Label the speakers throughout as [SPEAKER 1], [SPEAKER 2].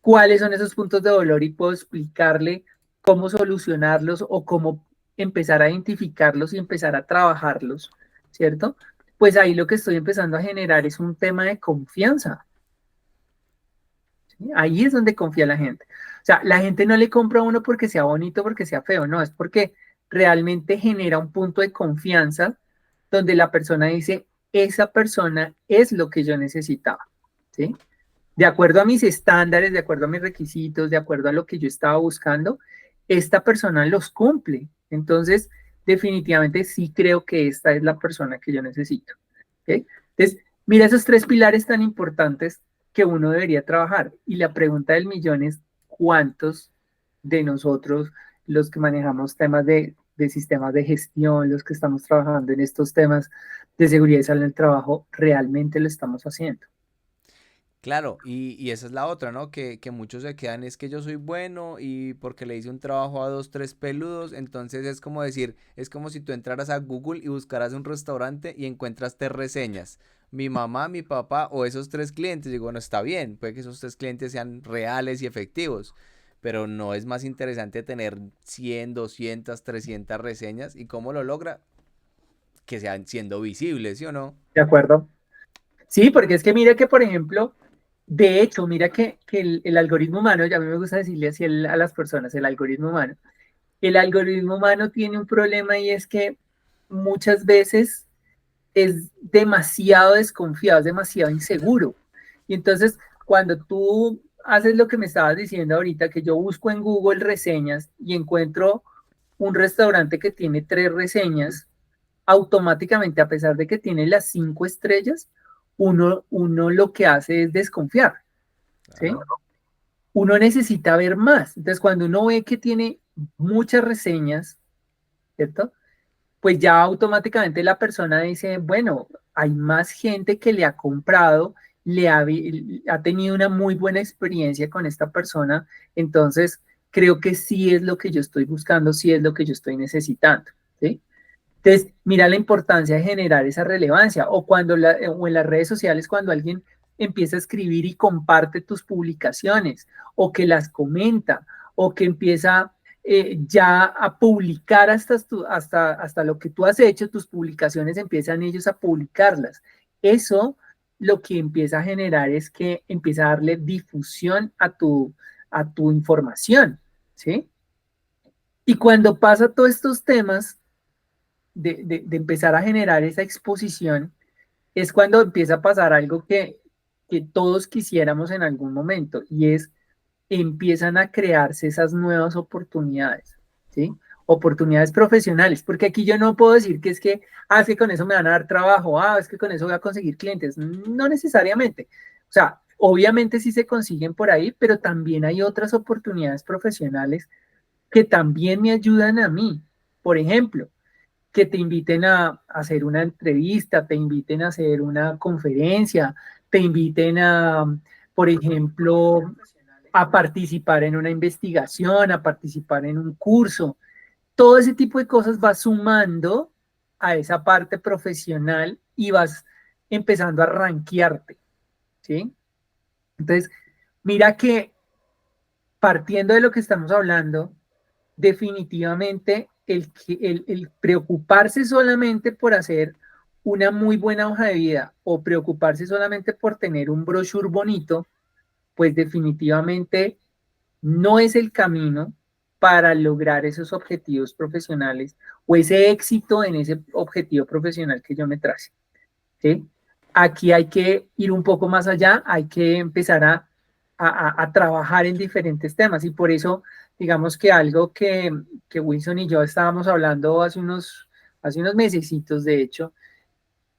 [SPEAKER 1] cuáles son esos puntos de dolor y puedo explicarle cómo solucionarlos o cómo empezar a identificarlos y empezar a trabajarlos, ¿cierto? Pues ahí lo que estoy empezando a generar es un tema de confianza. ¿Sí? Ahí es donde confía la gente. O sea, la gente no le compra a uno porque sea bonito, porque sea feo, no, es porque realmente genera un punto de confianza donde la persona dice, esa persona es lo que yo necesitaba, ¿sí? De acuerdo a mis estándares, de acuerdo a mis requisitos, de acuerdo a lo que yo estaba buscando, esta persona los cumple. Entonces, definitivamente sí creo que esta es la persona que yo necesito. ¿Okay? Entonces, mira esos tres pilares tan importantes que uno debería trabajar. Y la pregunta del millón es, ¿cuántos de nosotros, los que manejamos temas de sistemas de gestión, los que estamos trabajando en estos temas de seguridad y salud en el trabajo, realmente lo estamos haciendo?
[SPEAKER 2] Claro, y esa es la otra, ¿no? Que muchos se quedan, es que yo soy bueno y porque le hice un trabajo a dos, tres peludos, entonces es como decir, es como si tú entraras a Google y buscaras un restaurante y encuentras tres reseñas. Mi mamá, mi papá o esos tres clientes. Digo, bueno, está bien, puede que esos tres clientes sean reales y efectivos, pero no es más interesante tener 100, 200, 300 reseñas. ¿Y cómo lo logra? Que sean siendo visibles, ¿sí o no?
[SPEAKER 1] ¿De acuerdo? Sí, porque es que mira que, por ejemplo, de hecho, mira que el algoritmo humano, ya a mí me gusta decirle así a las personas, el algoritmo humano tiene un problema y es que muchas veces es demasiado desconfiado, es demasiado inseguro. Y entonces, cuando tú haces lo que me estabas diciendo ahorita, que yo busco en Google reseñas y encuentro un restaurante que tiene tres reseñas, automáticamente, a pesar de que tiene las 5 estrellas, uno lo que hace es desconfiar, ¿sí?
[SPEAKER 2] Claro.
[SPEAKER 1] Uno necesita ver más. Entonces, cuando uno ve que tiene muchas reseñas, ¿cierto? Pues ya automáticamente la persona dice, bueno, hay más gente que le ha comprado, ha tenido una muy buena experiencia con esta persona, entonces creo que sí es lo que yo estoy buscando, sí es lo que yo estoy necesitando, ¿sí? Entonces, mira la importancia de generar esa relevancia o o en las redes sociales cuando alguien empieza a escribir y comparte tus publicaciones o que las comenta o que empieza ya a publicar hasta lo que tú has hecho, tus publicaciones empiezan ellos a publicarlas. Eso lo que empieza a generar es que empieza a darle difusión a tu información, ¿sí? Y cuando pasa todos estos temas, de empezar a generar esa exposición, es cuando empieza a pasar algo que todos quisiéramos en algún momento, y es empiezan a crearse esas nuevas oportunidades, ¿sí? Oportunidades profesionales, porque aquí yo no puedo decir que es que con eso me van a dar trabajo, es que con eso voy a conseguir clientes, no necesariamente. O sea, obviamente sí se consiguen por ahí, pero también hay otras oportunidades profesionales que también me ayudan a mí. Por ejemplo, que te inviten a hacer una entrevista, te inviten a hacer una conferencia, te inviten por ejemplo, a participar en una investigación, a participar en un curso. Todo ese tipo de cosas va sumando a esa parte profesional y vas empezando a rankearte, ¿sí? Entonces, mira que partiendo de lo que estamos hablando, definitivamente el preocuparse solamente por hacer una muy buena hoja de vida o preocuparse solamente por tener un brochure bonito, pues definitivamente no es el camino para lograr esos objetivos profesionales o ese éxito en ese objetivo profesional que yo me trace. ¿Sí? Aquí hay que ir un poco más allá, hay que empezar a trabajar en diferentes temas y por eso, digamos que algo que Wilson y yo estábamos hablando hace unos mesecitos, de hecho,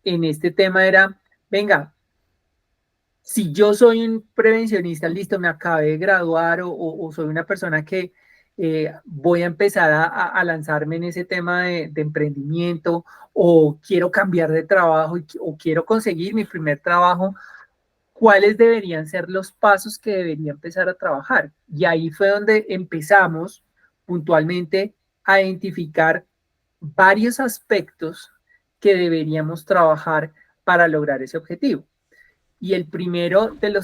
[SPEAKER 1] en este tema era, venga, si yo soy un prevencionista, listo, me acabé de graduar o soy una persona que voy a empezar a lanzarme en ese tema de emprendimiento o quiero cambiar de trabajo o quiero conseguir mi primer trabajo, ¿cuáles deberían ser los pasos que debería empezar a trabajar? Y ahí fue donde empezamos puntualmente a identificar varios aspectos que deberíamos trabajar para lograr ese objetivo. Y el primero de lo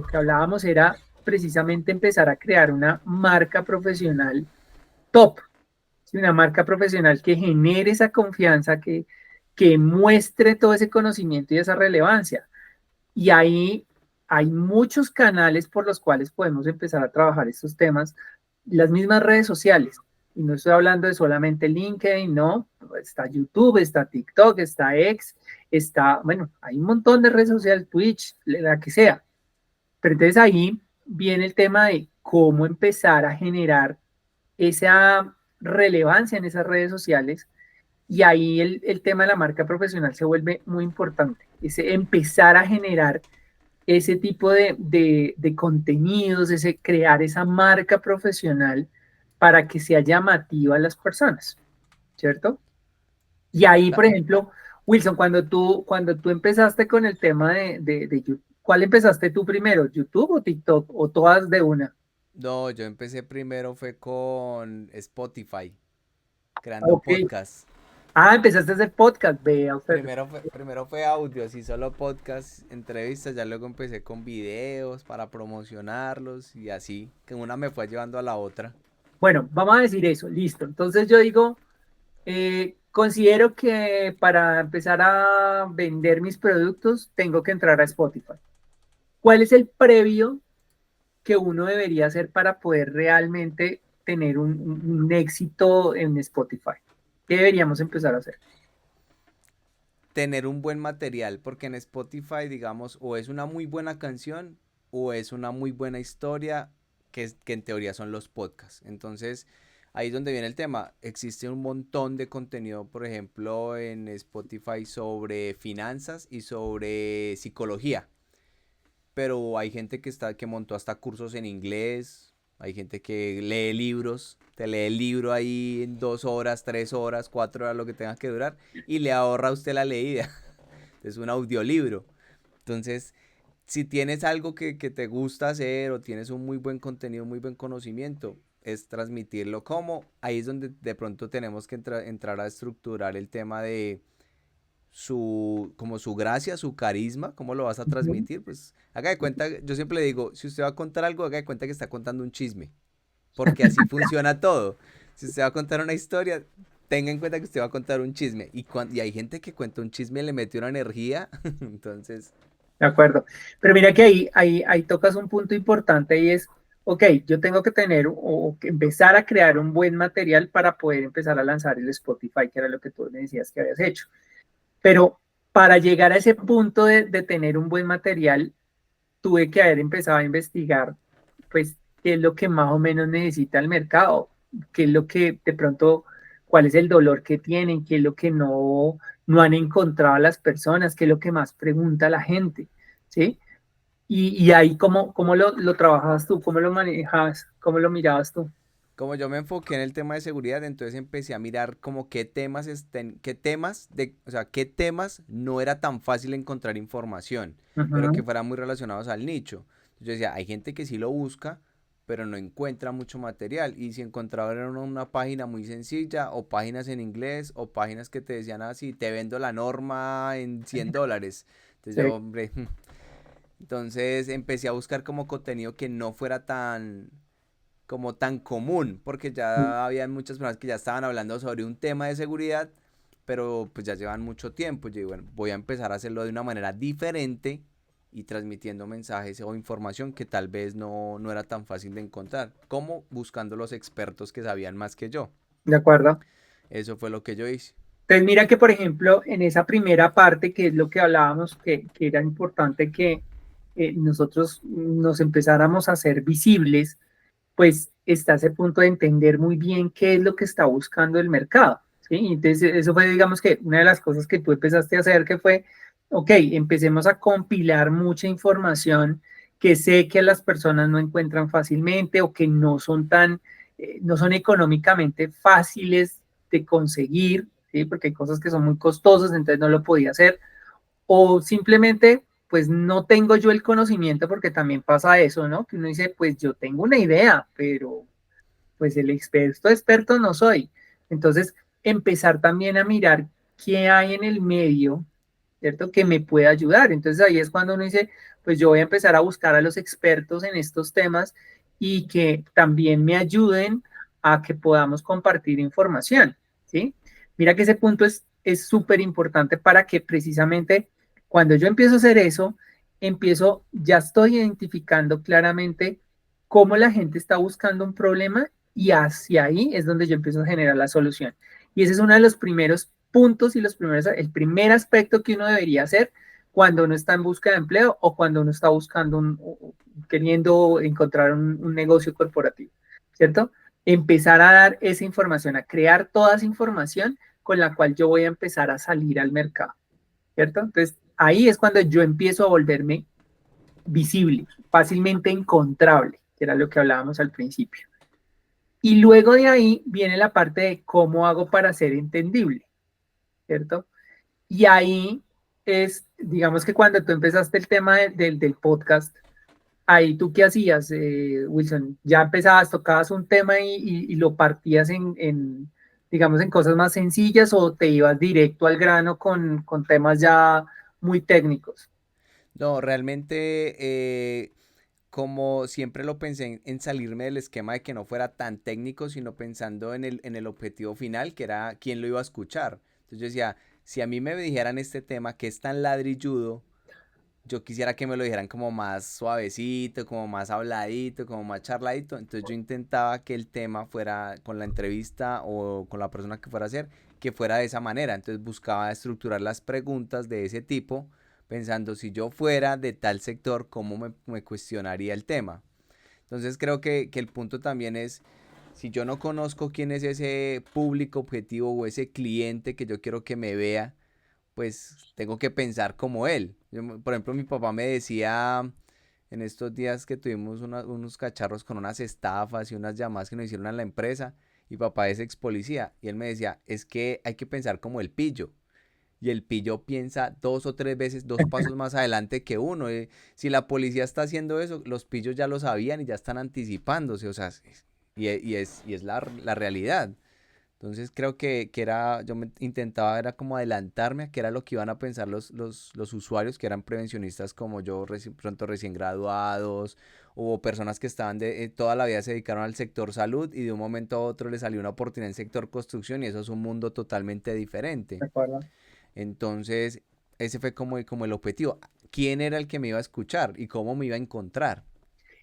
[SPEAKER 1] que hablábamos era precisamente empezar a crear una marca profesional top, ¿sí? Una marca profesional que genere esa confianza, que muestre todo ese conocimiento y esa relevancia. Y ahí hay muchos canales por los cuales podemos empezar a trabajar estos temas, las mismas redes sociales. Y no estoy hablando de solamente LinkedIn, no, está YouTube, está TikTok, está X, está, bueno, hay un montón de redes sociales, Twitch, la que sea. Pero entonces ahí viene el tema de cómo empezar a generar esa relevancia en esas redes sociales y ahí el tema de la marca profesional se vuelve muy importante. Es empezar a generar ese tipo de contenidos, ese crear esa marca profesional para que sea llamativa a las personas, ¿cierto? Y ahí, por ejemplo, Wilson, cuando tú empezaste con el tema de YouTube, ¿cuál empezaste tú primero, YouTube o TikTok o todas de una?
[SPEAKER 2] No, yo empecé primero fue con Spotify, creando
[SPEAKER 1] Ok.
[SPEAKER 2] podcasts.
[SPEAKER 1] Ah, empezaste a hacer podcast, vea usted.
[SPEAKER 2] Primero fue audio, así solo podcast, entrevistas, ya luego empecé con videos para promocionarlos y así, que una me fue llevando a la otra.
[SPEAKER 1] Bueno, vamos a decir eso, listo. Entonces yo digo, considero que para empezar a vender mis productos tengo que entrar a Spotify. ¿Cuál es el previo que uno debería hacer para poder realmente tener un éxito en Spotify? ¿Qué deberíamos empezar a hacer?
[SPEAKER 2] Tener un buen material, porque en Spotify, digamos, o es una muy buena canción o es una muy buena historia, que en teoría son los podcasts. Entonces, ahí es donde viene el tema. Existe un montón de contenido, por ejemplo, en Spotify sobre finanzas y sobre psicología. Pero hay gente que montó hasta cursos en inglés, hay gente que lee libros, te lee el libro ahí en 2 horas, 3 horas, 4 horas, lo que tenga que durar, y le ahorra a usted la leída. Es un audiolibro. Entonces, si tienes algo que te gusta hacer o tienes un muy buen contenido, muy buen conocimiento, es transmitirlo. Como ahí es donde de pronto tenemos que entrar a estructurar el tema de como su gracia, su carisma, cómo lo vas a
[SPEAKER 1] Ujú.
[SPEAKER 2] transmitir. Pues haga de cuenta, yo siempre le digo, si usted va a contar algo, haga de cuenta que está contando un chisme, porque así funciona todo. Si usted va a contar una historia, tenga en cuenta que usted va a contar un chisme. Y hay gente que cuenta un chisme y le mete una energía, entonces,
[SPEAKER 1] De acuerdo. Pero mira que ahí tocas un punto importante y es, ok, yo tengo que tener o que empezar a crear un buen material para poder empezar a lanzar el Spotify, que era lo que tú me decías que habías hecho. Pero para llegar a ese punto de tener un buen material, tuve que haber empezado a investigar, pues, qué es lo que más o menos necesita el mercado, qué es lo que de pronto, cuál es el dolor que tienen, qué es lo que no han encontrado las personas, qué es lo que más pregunta la gente, ¿sí? Y ahí, ¿cómo lo trabajabas tú? ¿Cómo lo manejabas? ¿Cómo lo mirabas tú?
[SPEAKER 2] como yo me enfoqué en el tema de seguridad, entonces empecé a mirar como o sea, qué temas no era tan fácil encontrar información, pero que
[SPEAKER 1] Ujú.
[SPEAKER 2] fueran muy relacionados al nicho. Entonces yo decía, hay gente que sí lo busca, pero no encuentra mucho material. Y si encontraba era una página muy sencilla, o páginas en inglés, o páginas que te decían así, te vendo la norma en $100. Entonces yo,
[SPEAKER 1] Sí,
[SPEAKER 2] hombre, entonces empecé a buscar como contenido que no fuera tan común, porque
[SPEAKER 1] sí,
[SPEAKER 2] ya había muchas personas que ya estaban hablando sobre un tema de seguridad, pero pues ya llevan mucho tiempo. Yo digo, bueno, voy a empezar a hacerlo de una manera diferente y transmitiendo mensajes o información que tal vez no era tan fácil de encontrar, como buscando los expertos que sabían más que yo.
[SPEAKER 1] de acuerdo.
[SPEAKER 2] Eso fue lo que yo hice.
[SPEAKER 1] Entonces, mira que, por ejemplo, en esa primera parte, que es lo que hablábamos, que era importante que nosotros nos empezáramos a hacer visibles, pues está ese punto de entender muy bien qué es lo que está buscando el mercado, ¿sí? Entonces, eso fue, digamos que, una de las cosas que tú empezaste a hacer, que fue, ok, empecemos a compilar mucha información que sé que las personas no encuentran fácilmente o que no son económicamente fáciles de conseguir, ¿sí? Porque hay cosas que son muy costosas, entonces no lo podía hacer, o simplemente pues no tengo yo el conocimiento porque también pasa eso, ¿no? Que uno dice, pues yo tengo una idea, pero pues el experto no soy. Entonces, empezar también a mirar qué hay en el medio, ¿cierto? Que me pueda ayudar. Entonces ahí es cuando uno dice, pues yo voy a empezar a buscar a los expertos en estos temas y que también me ayuden a que podamos compartir información, ¿sí? Mira que ese punto es súper importante para que precisamente cuando yo empiezo a hacer eso, ya estoy identificando claramente cómo la gente está buscando un problema y hacia ahí es donde yo empiezo a generar la solución. Y ese es uno de los primeros puntos y el primer aspecto que uno debería hacer cuando uno está en busca de empleo o cuando uno está queriendo encontrar un negocio corporativo, ¿cierto? Empezar a dar esa información, a crear toda esa información con la cual yo voy a empezar a salir al mercado, ¿cierto? Entonces, ahí es cuando yo empiezo a volverme visible, fácilmente encontrable, que era lo que hablábamos al principio. Y luego de ahí viene la parte de cómo hago para ser entendible, ¿cierto? Y ahí es, digamos que cuando tú empezaste el tema del podcast, ahí tú qué hacías, Wilson, ya empezabas, tocabas un tema y lo partías digamos, en cosas más sencillas o te ibas directo al grano con temas ya muy técnicos.
[SPEAKER 2] No, realmente, como siempre lo pensé en salirme del esquema de que no fuera tan técnico, sino pensando en el objetivo final, que era quién lo iba a escuchar. Entonces yo decía, si a mí me dijeran este tema que es tan ladrilludo, yo quisiera que me lo dijeran como más suavecito, como más habladito, como más charladito. Entonces yo intentaba que el tema fuera con la entrevista o con la persona que fuera a hacer, que fuera de esa manera. Entonces buscaba estructurar las preguntas de ese tipo, pensando si yo fuera de tal sector, cómo me cuestionaría el tema. Entonces creo que el punto también es, si yo no conozco quién es ese público objetivo o ese cliente que yo quiero que me vea, pues tengo que pensar como él. Por ejemplo, mi papá me decía en estos días que tuvimos unos cacharros con unas estafas y unas llamadas que nos hicieron a la empresa, y papá es ex policía, y él me decía, es que hay que pensar como el pillo. Y el pillo piensa dos o tres veces, dos pasos más adelante que uno. Si la policía está haciendo eso, los pillos ya lo sabían y ya están anticipándose. O sea, y es la realidad. Entonces creo que era, yo intentaba era como adelantarme a qué era lo que iban a pensar los usuarios que eran prevencionistas como yo, pronto recién graduados, o personas que estaban toda la vida se dedicaron al sector salud y de un momento a otro les salió una oportunidad en sector construcción y eso es un mundo totalmente diferente.
[SPEAKER 1] ¿De acuerdo?
[SPEAKER 2] Entonces ese fue como el objetivo. ¿Quién era el que me iba a escuchar y cómo me iba a encontrar?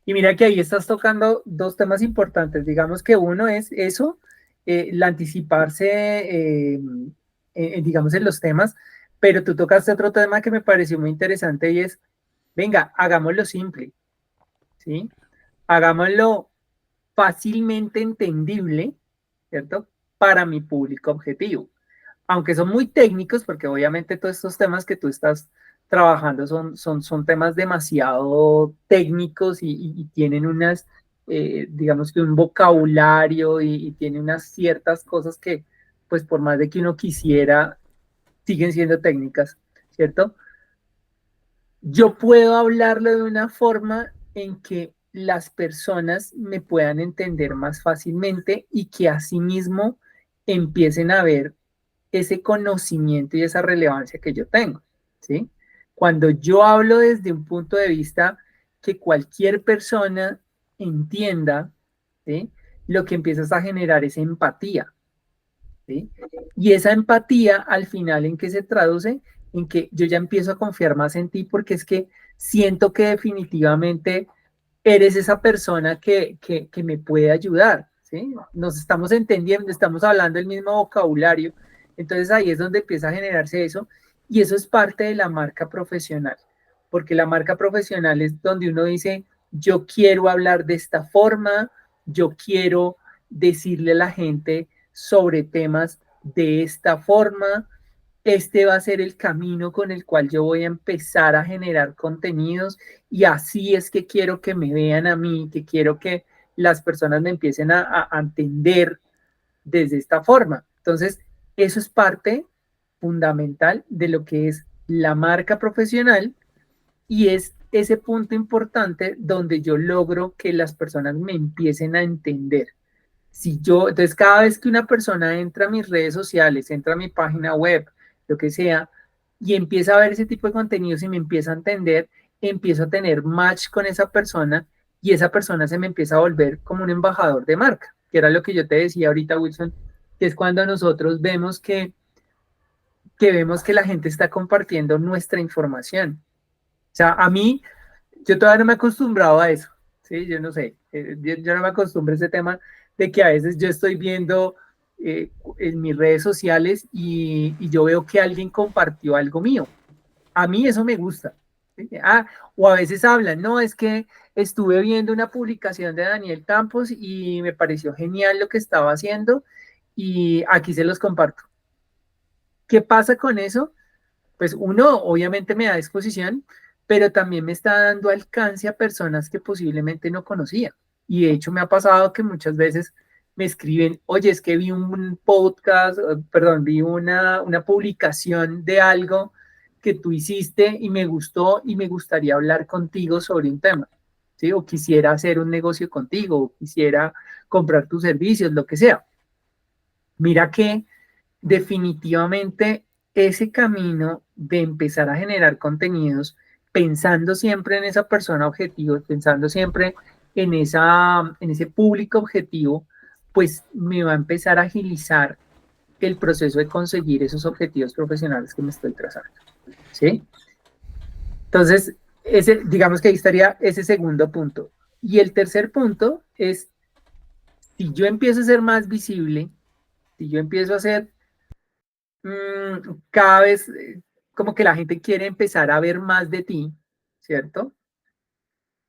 [SPEAKER 1] Y mira que ahí estás tocando dos temas importantes. Digamos que uno es eso, el anticiparse, digamos, en los temas, pero tú tocaste otro tema que me pareció muy interesante y es, venga, hagámoslo simple, ¿sí? Hagámoslo fácilmente entendible, ¿cierto? Para mi público objetivo. Aunque son muy técnicos, porque obviamente todos estos temas que tú estás trabajando son temas demasiado técnicos y tienen unas, digamos que un vocabulario y tienen unas ciertas cosas que, pues por más de que uno quisiera, siguen siendo técnicas, ¿cierto? Yo puedo hablarlo de una forma en que las personas me puedan entender más fácilmente y que asimismo empiecen a ver ese conocimiento y esa relevancia que yo tengo, ¿sí? Cuando yo hablo desde un punto de vista que cualquier persona entienda, ¿sí? Lo que empiezas a generar es empatía, ¿sí? Y esa empatía al final en qué se traduce, en que yo ya empiezo a confiar más en ti porque es que siento que definitivamente eres esa persona que me puede ayudar, ¿sí? Nos estamos entendiendo, estamos hablando el mismo vocabulario, entonces ahí es donde empieza a generarse eso y eso es parte de la marca profesional, porque la marca profesional es donde uno dice, yo quiero hablar de esta forma, yo quiero decirle a la gente sobre temas de esta forma, este va a ser el camino con el cual yo voy a empezar a generar contenidos y así es que quiero que me vean a mí, que quiero que las personas me empiecen a entender desde esta forma. Entonces, eso es parte fundamental de lo que es la marca profesional y es ese punto importante donde yo logro que las personas me empiecen a entender. Si yo, entonces cada vez que una persona entra a mis redes sociales, entra a mi página web, lo que sea, y empieza a ver ese tipo de contenidos y me empieza a entender, empiezo a tener match con esa persona y esa persona se me empieza a volver como un embajador de marca, que era lo que yo te decía ahorita, Wilson, que es cuando nosotros vemos que la gente está compartiendo nuestra información. O sea, a mí, yo todavía no me he acostumbrado a eso, ¿sí? Yo no sé, yo no me acostumbro a ese tema de que a veces yo estoy viendo en mis redes sociales y yo veo que alguien compartió algo mío. A mí eso me gusta. ¿Sí? O a veces hablan, no, es que estuve viendo una publicación de Daniel Campos y me pareció genial lo que estaba haciendo y aquí se los comparto. ¿Qué pasa con eso? Pues uno obviamente me da exposición, pero también me está dando alcance a personas que posiblemente no conocía. Y de hecho me ha pasado que muchas veces me escriben, oye, es que vi un podcast, perdón, vi una publicación de algo que tú hiciste y me gustó y me gustaría hablar contigo sobre un tema, ¿sí? O quisiera hacer un negocio contigo, o quisiera comprar tus servicios, lo que sea. Mira que definitivamente ese camino de empezar a generar contenidos pensando siempre en esa persona objetivo, pensando siempre en ese público objetivo, pues me va a empezar a agilizar el proceso de conseguir esos objetivos profesionales que me estoy trazando, ¿sí? Entonces, digamos que ahí estaría ese segundo punto. Y el tercer punto es, si yo empiezo a ser más visible, si yo empiezo a ser cada vez como que la gente quiere empezar a ver más de ti, ¿cierto?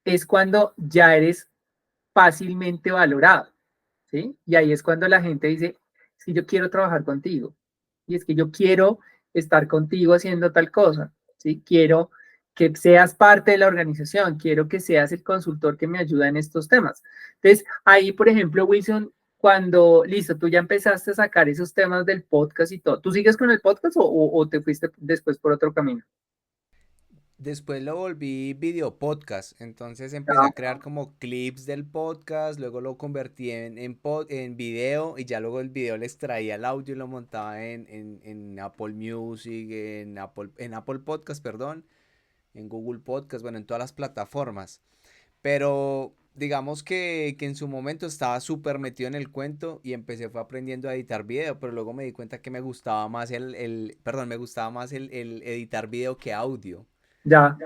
[SPEAKER 1] Es cuando ya eres fácilmente valorado, ¿sí? Y ahí es cuando la gente dice, es que yo quiero trabajar contigo, y es que yo quiero estar contigo haciendo tal cosa, ¿sí? Quiero que seas parte de la organización, quiero que seas el consultor que me ayuda en estos temas. Entonces, ahí, por ejemplo, Wilson, cuando, listo, tú ya empezaste a sacar esos temas del podcast y todo, ¿tú sigues con el podcast o te fuiste después por otro camino?
[SPEAKER 2] Después lo volví video podcast, entonces empecé a
[SPEAKER 1] Ah,
[SPEAKER 2] crear como clips del podcast, luego lo convertí en video y ya luego el video le extraía el audio y lo montaba en Apple Music, en Apple Podcast, perdón, en Google Podcast, bueno, en todas las plataformas. Pero digamos que en su momento estaba súper metido en el cuento y fue aprendiendo a editar video, pero luego me di cuenta que me gustaba más perdón, me gustaba más el editar video que audio.
[SPEAKER 1] ya.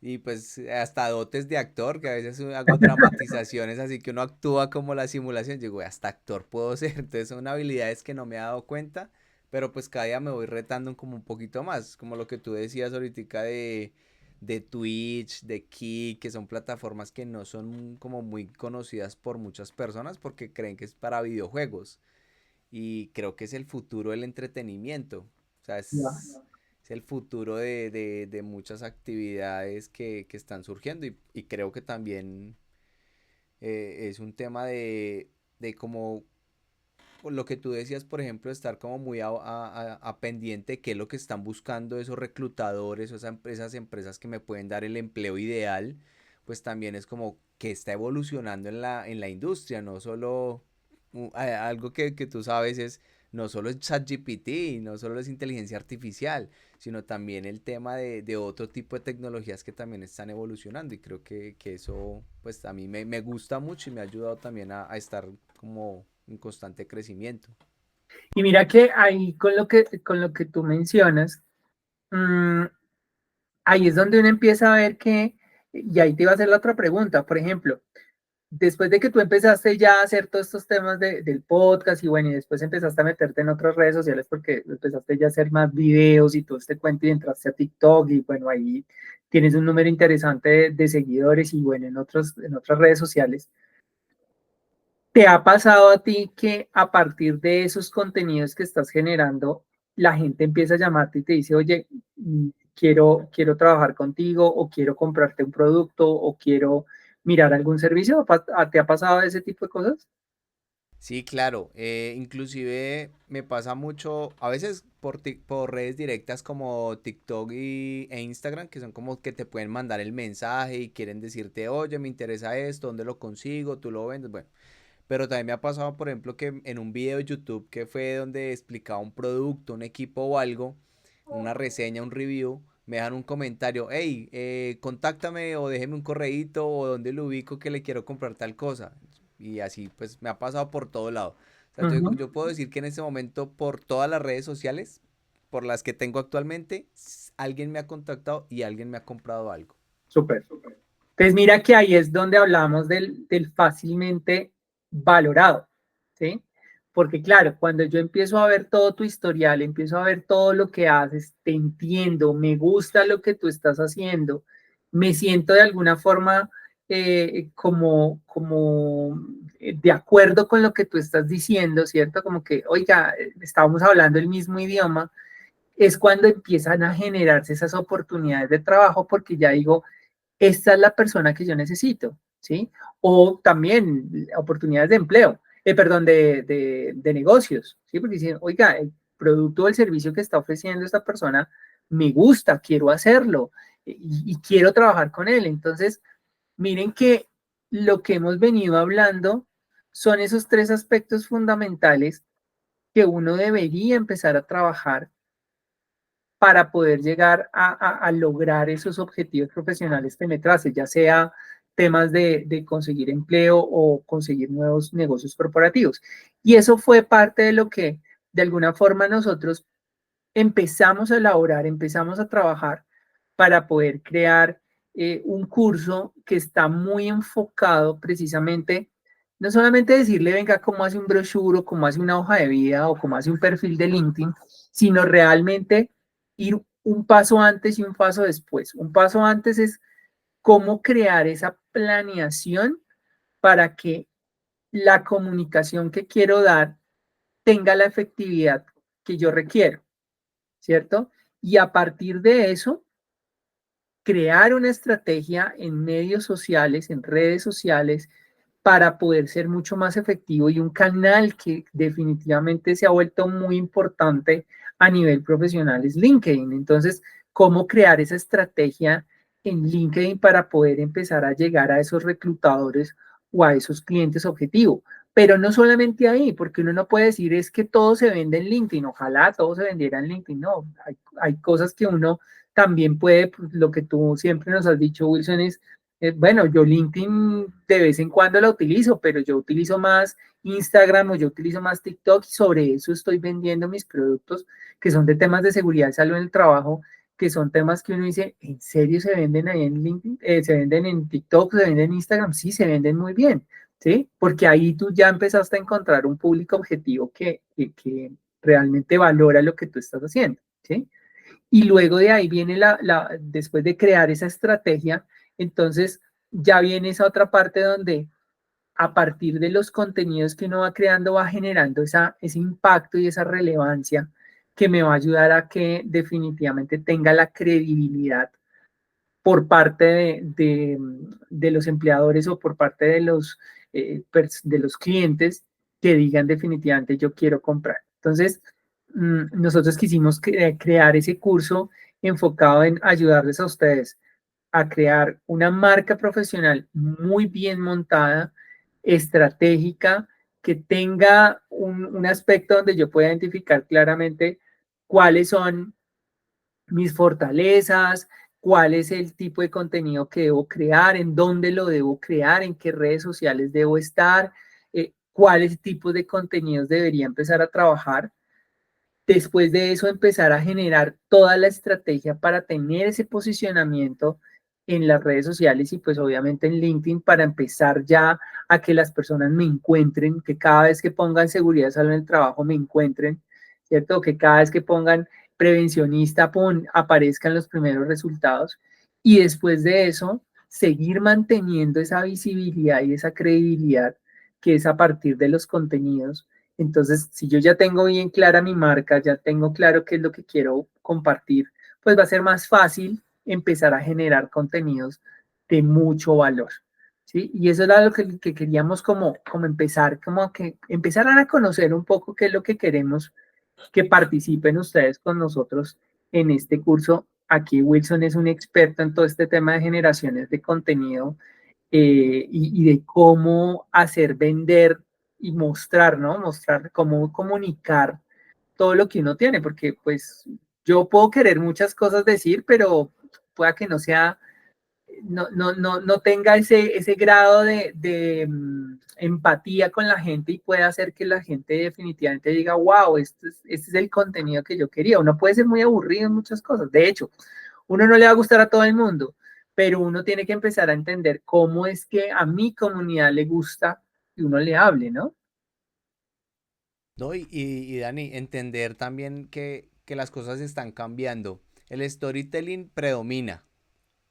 [SPEAKER 2] Y pues hasta dotes de actor, que a veces hago dramatizaciones, así que uno actúa como la simulación. Digo, hasta actor puedo ser. Entonces son habilidades que no me he dado cuenta, pero pues cada día me voy retando como un poquito más, como lo que tú decías ahorita de Twitch, de Kick, que son plataformas que no son como muy conocidas por muchas personas porque creen que es para videojuegos. Y creo que es el futuro del entretenimiento. O sea,
[SPEAKER 1] Ya.
[SPEAKER 2] es el futuro de muchas actividades que están surgiendo y creo que también es un tema de como lo que tú decías, por ejemplo, estar como muy a pendiente de qué es lo que están buscando esos reclutadores o esas empresas que me pueden dar el empleo ideal, pues también es como que está evolucionando en la industria, no solo algo que tú sabes es, no solo es ChatGPT, no solo es inteligencia artificial, sino también el tema de otro tipo de tecnologías que también están evolucionando y creo que eso pues a mí me gusta mucho y me ha ayudado también a estar como en constante crecimiento.
[SPEAKER 1] Y mira que ahí con lo que tú mencionas, mmm, ahí es donde uno empieza a ver que, y ahí te iba a hacer la otra pregunta, por ejemplo, después de que tú empezaste ya a hacer todos estos temas del podcast y bueno, y después empezaste a meterte en otras redes sociales porque empezaste ya a hacer más videos y todo este cuento y entraste a TikTok y bueno, ahí tienes un número interesante de seguidores y bueno, en otras redes sociales. ¿Te ha pasado a ti que a partir de esos contenidos que estás generando, la gente empieza a llamarte y te dice, oye, quiero trabajar contigo o quiero comprarte un producto o quiero mirar algún servicio? ¿Te ha pasado ese tipo de cosas?
[SPEAKER 2] Sí, claro. Inclusive me pasa mucho, a veces por redes directas como TikTok e Instagram, que son como que te pueden mandar el mensaje y quieren decirte, oye, me interesa esto, ¿dónde lo consigo? ¿Tú lo vendes? Bueno, pero también me ha pasado, por ejemplo, que en un video de YouTube que fue donde explicaba un producto, un equipo o algo, una reseña, un review, me dejan un comentario, hey, contáctame o déjeme un correíto o donde lo ubico que le quiero comprar tal cosa. Y así, pues me ha pasado por todo lado. O sea,
[SPEAKER 1] Ujú.
[SPEAKER 2] yo puedo decir que en este momento por todas las redes sociales, por las que tengo actualmente, alguien me ha contactado y alguien me ha comprado algo.
[SPEAKER 1] Súper. Entonces mira que ahí es donde hablamos del fácilmente valorado, ¿sí? Porque claro, cuando yo empiezo a ver todo tu historial, empiezo a ver todo lo que haces, te entiendo, me gusta lo que tú estás haciendo, me siento de alguna forma de acuerdo con lo que tú estás diciendo, ¿cierto? Como que, oiga, estábamos hablando el mismo idioma, es cuando empiezan a generarse esas oportunidades de trabajo porque ya digo, esta es la persona que yo necesito, ¿sí? O también oportunidades de empleo, perdón, de negocios, ¿sí? Porque dicen, oiga, el producto o el servicio que está ofreciendo esta persona me gusta, quiero hacerlo y quiero trabajar con él. Entonces, miren que lo que hemos venido hablando son esos tres aspectos fundamentales que uno debería empezar a trabajar para poder llegar a lograr esos objetivos profesionales que me trace, ya sea temas de conseguir empleo o conseguir nuevos negocios corporativos. Y eso fue parte de lo que de alguna forma nosotros empezamos a elaborar, empezamos a trabajar para poder crear un curso que está muy enfocado precisamente, no solamente decirle, venga, cómo hace un brochure o cómo hace una hoja de vida o cómo hace un perfil de LinkedIn, sino realmente ir un paso antes y un paso después. Un paso antes es cómo crear esa planeación para que la comunicación que quiero dar tenga la efectividad que yo requiero, ¿cierto? Y a partir de eso, crear una estrategia en medios sociales, en redes sociales, para poder ser mucho más efectivo y un canal que definitivamente se ha vuelto muy importante a nivel profesional es LinkedIn. Entonces, ¿cómo crear esa estrategia en LinkedIn para poder empezar a llegar a esos reclutadores o a esos clientes objetivo? Pero no solamente ahí, porque uno no puede decir es que todo se vende en LinkedIn, ojalá todo se vendiera en LinkedIn, no, hay cosas que uno también puede, pues, lo que tú siempre nos has dicho, Wilson, es bueno, yo LinkedIn de vez en cuando la utilizo, pero yo utilizo más Instagram o yo utilizo más TikTok y sobre eso estoy vendiendo mis productos que son de temas de seguridad y salud en el trabajo, que son temas que uno dice, ¿en serio se venden ahí en LinkedIn? ¿Se venden en TikTok? ¿Se venden en Instagram? Sí, se venden muy bien, ¿sí? Porque ahí tú ya empezaste a encontrar un público objetivo que realmente valora lo que tú estás haciendo, ¿sí? Y luego de ahí viene después de crear esa estrategia, entonces ya viene esa otra parte donde a partir de los contenidos que uno va creando va generando ese impacto y esa relevancia que me va a ayudar a que definitivamente tenga la credibilidad por parte de los empleadores o por parte de los clientes que digan definitivamente yo quiero comprar. Entonces, nosotros quisimos crear ese curso enfocado en ayudarles a ustedes a crear una marca profesional muy bien montada, estratégica, que tenga un aspecto donde yo pueda identificar claramente cuáles son mis fortalezas, cuál es el tipo de contenido que debo crear, en dónde lo debo crear, en qué redes sociales debo estar, cuáles tipos de contenidos debería empezar a trabajar. Después de eso, empezar a generar toda la estrategia para tener ese posicionamiento en las redes sociales y pues obviamente en LinkedIn para empezar ya a que las personas me encuentren, que cada vez que pongan seguridad salud en el trabajo me encuentren, ¿cierto? Que cada vez que pongan prevencionista, aparezcan los primeros resultados y después de eso, seguir manteniendo esa visibilidad y esa credibilidad que es a partir de los contenidos. Entonces, si yo ya tengo bien clara mi marca, ya tengo claro qué es lo que quiero compartir, pues va a ser más fácil empezar a generar contenidos de mucho valor. ¿Sí? Y eso era lo que queríamos como empezar, como que empezaran a conocer un poco qué es lo que queremos que participen ustedes con nosotros en este curso. Aquí Wilson es un experto en todo este tema de generaciones de contenido y de cómo hacer vender y mostrar, ¿no? Mostrar cómo comunicar todo lo que uno tiene, porque pues yo puedo querer muchas cosas decir, pero pueda que no sea, no tenga ese grado de empatía con la gente y puede hacer que la gente definitivamente diga, wow, este es el contenido que yo quería. Uno puede ser muy aburrido en muchas cosas. De hecho, uno no le va a gustar a todo el mundo, pero uno tiene que empezar a entender cómo es que a mi comunidad le gusta que uno le hable, ¿no?
[SPEAKER 2] ¿No? Y Dani, entender también que las cosas están cambiando. El storytelling predomina,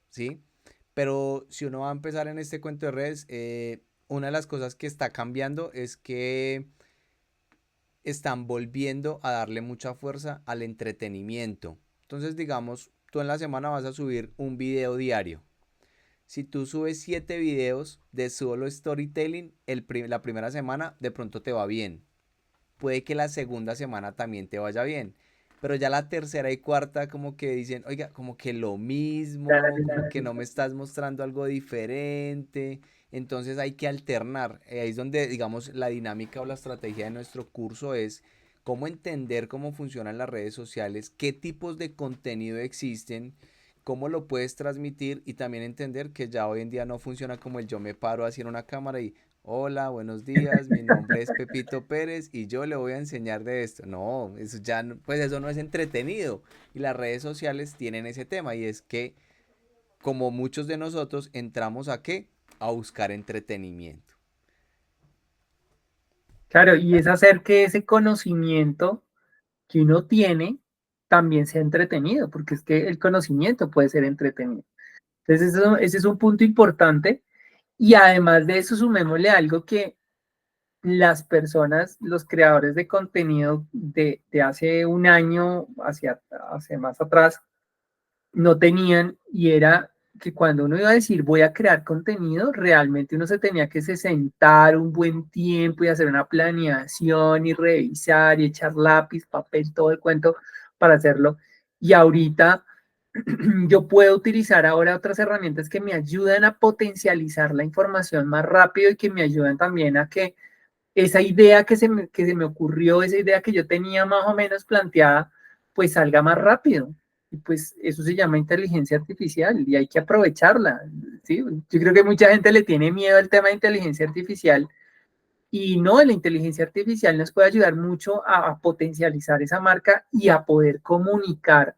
[SPEAKER 2] ¿sí? Pero si uno va a empezar en este cuento de redes, una de las cosas que está cambiando es que están volviendo a darle mucha fuerza al entretenimiento. Entonces, digamos, tú en la semana vas a subir un video diario. Si tú subes 7 videos de solo storytelling, la primera semana de pronto te va bien. Puede que la segunda semana también te vaya bien. Pero ya la tercera y cuarta como que dicen, oiga, como que lo mismo, como que no me estás mostrando algo diferente. Entonces hay que alternar. Ahí es donde, digamos, la dinámica o la estrategia de nuestro curso es cómo entender cómo funcionan las redes sociales, qué tipos de contenido existen, cómo lo puedes transmitir y también entender que ya hoy en día no funciona como el yo me paro así en una cámara y hola, buenos días, mi nombre es Pepito Pérez y yo le voy a enseñar de esto. No, eso ya, pues eso no es entretenido. Y las redes sociales tienen ese tema y es que, como muchos de nosotros, entramos a qué? A buscar entretenimiento.
[SPEAKER 1] Claro, y es hacer que ese conocimiento que uno tiene también sea entretenido, porque es que el conocimiento puede ser entretenido. Entonces, ese es un punto importante. Y además de eso, sumémosle algo que las personas, los creadores de contenido de hace un año, hacia más atrás, no tenían, y era que cuando uno iba a decir voy a crear contenido, realmente uno se tenía que se sentar un buen tiempo y hacer una planeación y revisar y echar lápiz, papel, todo el cuento para hacerlo. Y ahorita yo puedo utilizar ahora otras herramientas que me ayudan a potencializar la información más rápido y que me ayudan también a que esa idea que se me ocurrió, esa idea que yo tenía más o menos planteada, pues salga más rápido. Y pues eso se llama inteligencia artificial y hay que aprovecharla. ¿Sí? Yo creo que mucha gente le tiene miedo al tema de inteligencia artificial y no, la inteligencia artificial nos puede ayudar mucho a potencializar esa marca y a poder comunicar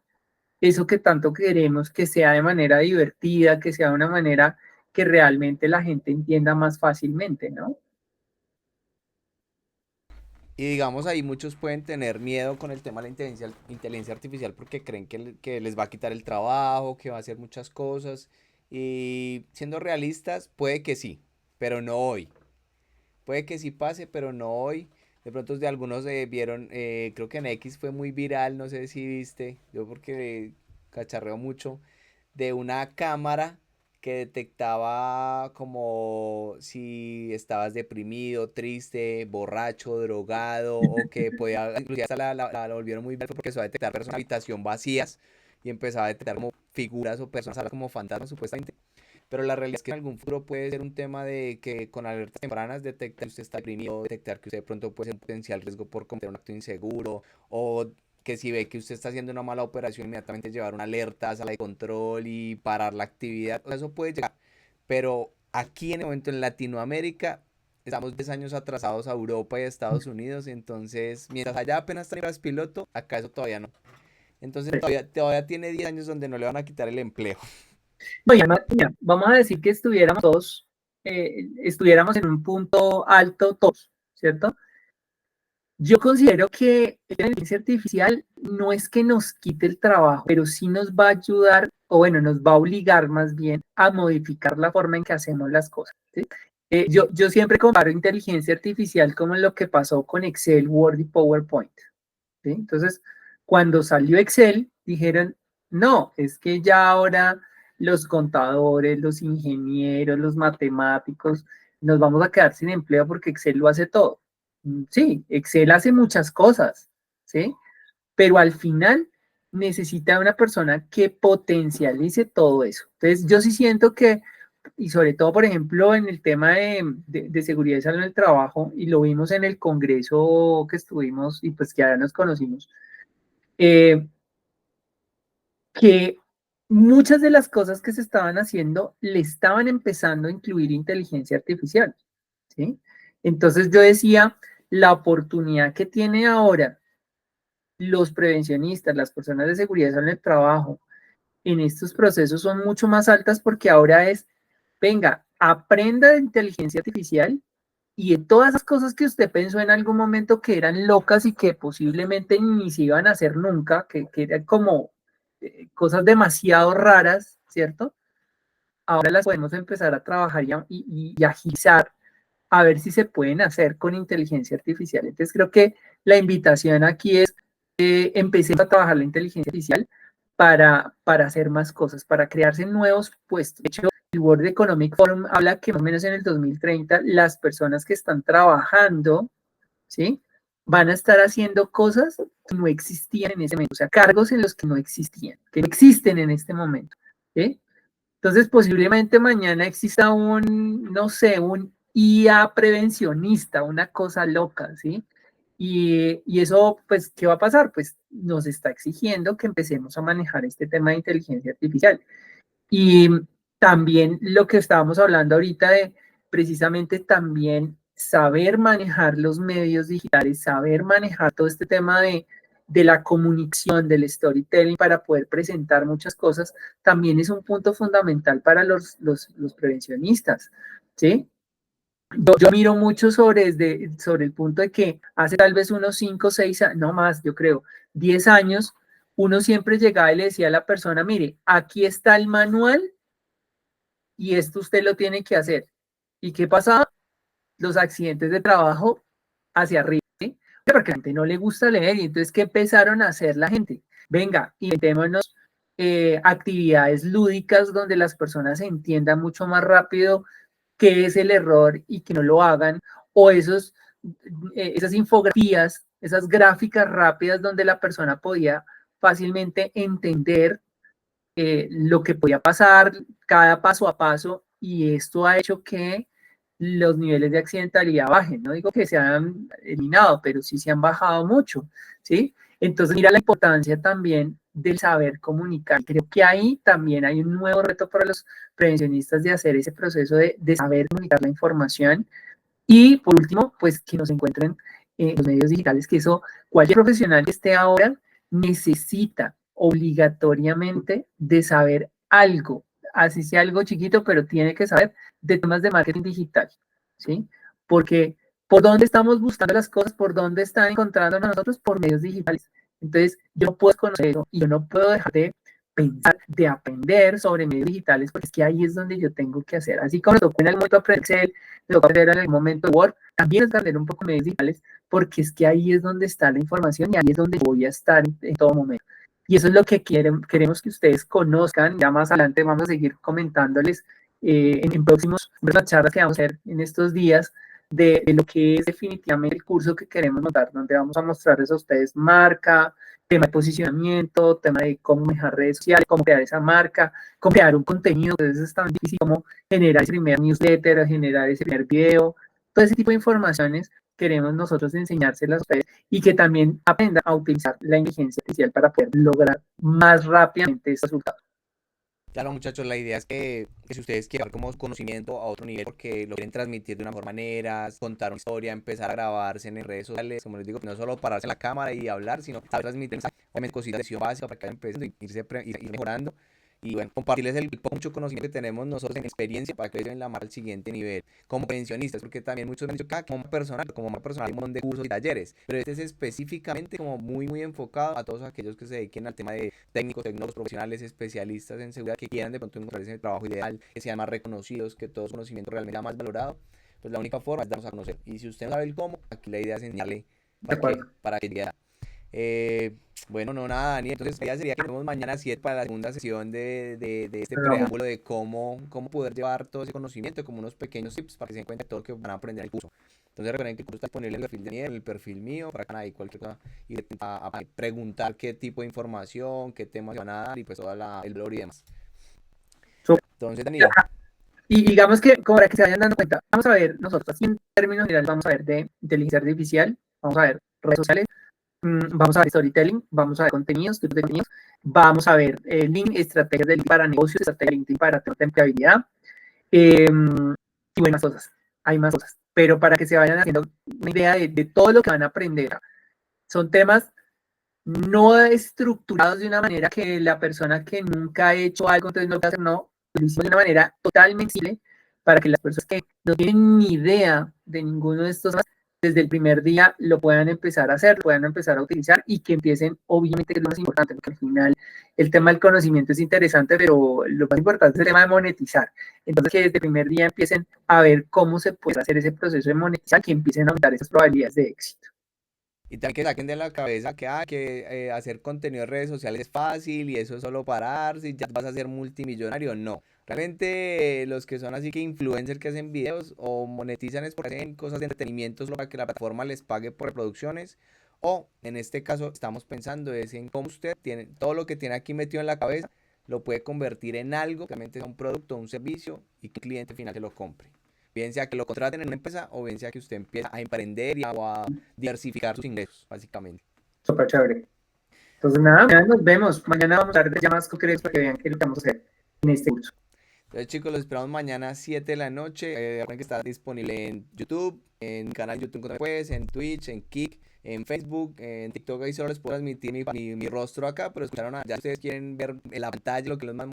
[SPEAKER 1] eso que tanto queremos, que sea de manera divertida, que sea de una manera que realmente la gente entienda más fácilmente, ¿no?
[SPEAKER 2] Y digamos ahí muchos pueden tener miedo con el tema de la inteligencia artificial porque creen que les va a quitar el trabajo, que va a hacer muchas cosas. Y siendo realistas, puede que sí, pero no hoy. Puede que sí pase, pero no hoy. De pronto de algunos vieron, creo que en X fue muy viral, no sé si viste, yo porque cacharreo mucho, de una cámara que detectaba como si estabas deprimido, triste, borracho, drogado o que podía, inclusive hasta la volvieron muy viral porque empezó a detectar personas en habitación vacías y empezaba a detectar como figuras o personas como fantasmas supuestamente. Pero la realidad es que en algún futuro puede ser un tema de que con alertas tempranas detectar que usted está deprimido, detectar que usted de pronto puede ser un potencial riesgo por cometer un acto inseguro, o que si ve que usted está haciendo una mala operación, inmediatamente llevar una alerta a sala de control y parar la actividad. O sea, eso puede llegar. Pero aquí en el momento en Latinoamérica estamos 10 años atrasados a Europa y a Estados Unidos, entonces mientras allá apenas están piloto, acá eso todavía no. Entonces todavía tiene 10 años donde no le van a quitar el empleo.
[SPEAKER 1] Oye, Martina, vamos a decir que estuviéramos todos, estuviéramos en un punto alto todos, ¿cierto? Yo considero que la inteligencia artificial no es que nos quite el trabajo, pero sí nos va a ayudar, o bueno, nos va a obligar más bien a modificar la forma en que hacemos las cosas. ¿Sí? Yo siempre comparo inteligencia artificial como lo que pasó con Excel, Word y PowerPoint. ¿Sí? Entonces, cuando salió Excel, dijeron, no, es que ya ahora los contadores, los ingenieros, los matemáticos, nos vamos a quedar sin empleo porque Excel lo hace todo. Sí, Excel hace muchas cosas, ¿sí? Pero al final necesita una persona que potencialice todo eso. Entonces, yo sí siento que, y sobre todo, por ejemplo, en el tema de seguridad y salud en el trabajo, y lo vimos en el congreso que estuvimos y pues que ahora nos conocimos, eh, que muchas de las cosas que se estaban haciendo le estaban empezando a incluir inteligencia artificial, ¿sí? Entonces yo decía, la oportunidad que tiene ahora los prevencionistas, las personas de seguridad en el trabajo, en estos procesos son mucho más altas porque ahora es, venga, aprenda de inteligencia artificial y de todas esas cosas que usted pensó en algún momento que eran locas y que posiblemente ni se iban a hacer nunca, que eran como cosas demasiado raras, ¿cierto? Ahora las podemos empezar a trabajar y agilizar a ver si se pueden hacer con inteligencia artificial. Entonces creo que la invitación aquí es empecemos a trabajar la inteligencia artificial para hacer más cosas, para crearse nuevos puestos. De hecho, el World Economic Forum habla que más o menos en el 2030 las personas que están trabajando, ¿sí? Van a estar haciendo cosas que no existían en ese momento, o sea, cargos en los que no existían, que no existen en este momento, ¿sí? Entonces, posiblemente mañana exista un, no sé, un IA prevencionista, una cosa loca, ¿sí? Y eso, pues, ¿qué va a pasar? Pues nos está exigiendo que empecemos a manejar este tema de inteligencia artificial. Y también lo que estábamos hablando ahorita de precisamente también saber manejar los medios digitales, saber manejar todo este tema de la comunicación, del storytelling para poder presentar muchas cosas, también es un punto fundamental para los prevencionistas, ¿sí? Yo miro mucho sobre el punto de que hace tal vez unos 5, 6, no más, yo creo, 10 años, uno siempre llegaba y le decía a la persona, mire, aquí está el manual y esto usted lo tiene que hacer. ¿Y qué pasaba? Los accidentes de trabajo hacia arriba, ¿sí? Porque a la gente no le gusta leer y entonces, ¿qué empezaron a hacer la gente? Venga, inventémonos actividades lúdicas donde las personas entiendan mucho más rápido qué es el error y que no lo hagan, o esas infografías, esas gráficas rápidas donde la persona podía fácilmente entender lo que podía pasar, cada paso a paso, y esto ha hecho que los niveles de accidentalidad bajen. No digo que se han eliminado, pero sí se han bajado mucho, ¿sí? Entonces, mira la importancia también del saber comunicar. Creo que ahí también hay un nuevo reto para los prevencionistas de hacer ese proceso de saber comunicar la información. Y por último, pues que nos encuentren en los medios digitales, que eso cualquier profesional que esté ahora necesita obligatoriamente de saber algo, así sea algo chiquito, pero tiene que saber de temas de marketing digital, ¿sí? Porque por dónde estamos buscando las cosas, por dónde están encontrando a nosotros, por medios digitales. Entonces, yo puedo conocer eso y yo no puedo dejar de pensar, de aprender sobre medios digitales, porque es que ahí es donde yo tengo que hacer. Así como me tocó en algún momento aprender Excel, me tocó aprender en algún momento Word, también es aprender un poco de medios digitales, porque es que ahí es donde está la información y ahí es donde voy a estar en todo momento. Y eso es lo que queremos que ustedes conozcan. Ya más adelante vamos a seguir comentándoles en próximos charlas que vamos a hacer en estos días de lo que es definitivamente el curso que queremos montar, donde vamos a mostrarles a ustedes marca, tema de posicionamiento, tema de cómo manejar redes sociales, cómo crear esa marca, cómo crear un contenido, que a veces es tan difícil como generar ese primer newsletter, generar ese primer video, todo ese tipo de informaciones queremos nosotros enseñárselas a ustedes y que también aprendan a utilizar la inteligencia artificial para poder lograr más rápidamente estos resultados.
[SPEAKER 2] Claro, muchachos, la idea es que si ustedes quieren como conocimiento a otro nivel, porque lo quieren transmitir de una mejor manera, contar una historia, empezar a grabarse en redes sociales, como les digo, no solo pararse en la cámara y hablar, sino saber transmitir obviamente cositas de acción básica para que vayan empezando y ir mejorando. Y bueno, compartirles el mucho conocimiento que tenemos nosotros en experiencia para que lleven la marca al siguiente nivel. Como pensionistas, porque también muchos me han dicho que como más personal, hay un montón de cursos y talleres, pero este es específicamente como muy enfocado a todos aquellos que se dediquen al tema de técnicos, tecnólogos, profesionales, especialistas en seguridad que quieran de pronto encontrarse en el trabajo ideal, que sean más reconocidos, que todo su conocimiento realmente sea más valorado. Pues la única forma es darnos a conocer. Y si usted no sabe el cómo, aquí la idea es enseñarle
[SPEAKER 1] De acuerdo.
[SPEAKER 2] para que llegue a bueno, no, nada, Dani. Entonces, la idea sería que nos vemos mañana a 7 para la segunda sesión de este
[SPEAKER 1] Pero,
[SPEAKER 2] preámbulo de cómo poder llevar todo ese conocimiento, como unos pequeños tips para que se den cuenta de todo lo que van a aprender en el curso. Entonces, recuerden que el curso está disponible en el perfil de Daniel, en el perfil mío, para que hagan ahí cualquier cosa y a preguntar qué tipo de información, qué temas se van a dar y pues todo el blog y demás. Entonces, Dani,
[SPEAKER 1] y digamos que, como para que se vayan dando cuenta, vamos a ver nosotros, así en términos generales, vamos a ver de inteligencia artificial, vamos a ver redes sociales, Vamos a ver storytelling, vamos a ver contenidos, tipos de contenidos, vamos a ver link, estrategias de link para negocios, estrategias de LinkedIn para tener empleabilidad, y bueno, más cosas, hay más cosas, pero para que se vayan haciendo una idea de todo lo que van a aprender. Son temas no estructurados de una manera que la persona que nunca ha hecho algo, entonces no lo puede hacer, no, lo hicimos de una manera totalmente simple para que las personas que no tienen ni idea de ninguno de estos temas, desde el primer día lo puedan empezar a hacer, lo puedan empezar a utilizar y que empiecen, obviamente, que es lo más importante, porque al final el tema del conocimiento es interesante, pero lo más importante es el tema de monetizar. Entonces, que desde el primer día empiecen a ver cómo se puede hacer ese proceso de monetizar, que empiecen a aumentar esas probabilidades de éxito.
[SPEAKER 2] Y también que saquen de la cabeza que hacer contenido en redes sociales es fácil y eso es solo parar, si ya vas a ser multimillonario, no. Realmente los que son así que influencers que hacen videos o monetizan es porque hacen cosas de entretenimiento solo para que la plataforma les pague por reproducciones. O en este caso estamos pensando es en cómo usted tiene todo lo que tiene aquí metido en la cabeza, lo puede convertir en algo, realmente sea un producto o un servicio y que el cliente final se lo compre. Bien sea que lo contraten en una empresa o bien sea que usted empiece a emprender y a diversificar sus ingresos, básicamente.
[SPEAKER 1] Súper chévere. Entonces, nada, mañana nos vemos. Mañana vamos a dar ya más concretos para que vean qué es lo que vamos a hacer en este curso.
[SPEAKER 2] Entonces, chicos, los esperamos mañana a 7 de la noche. Recuerden que está disponible en YouTube, en canal YouTube después, en Twitch, en Kick, en Facebook, en TikTok. Ahí solo les puedo transmitir mi rostro acá, pero escucharon, ya ustedes quieren ver en la pantalla lo que los más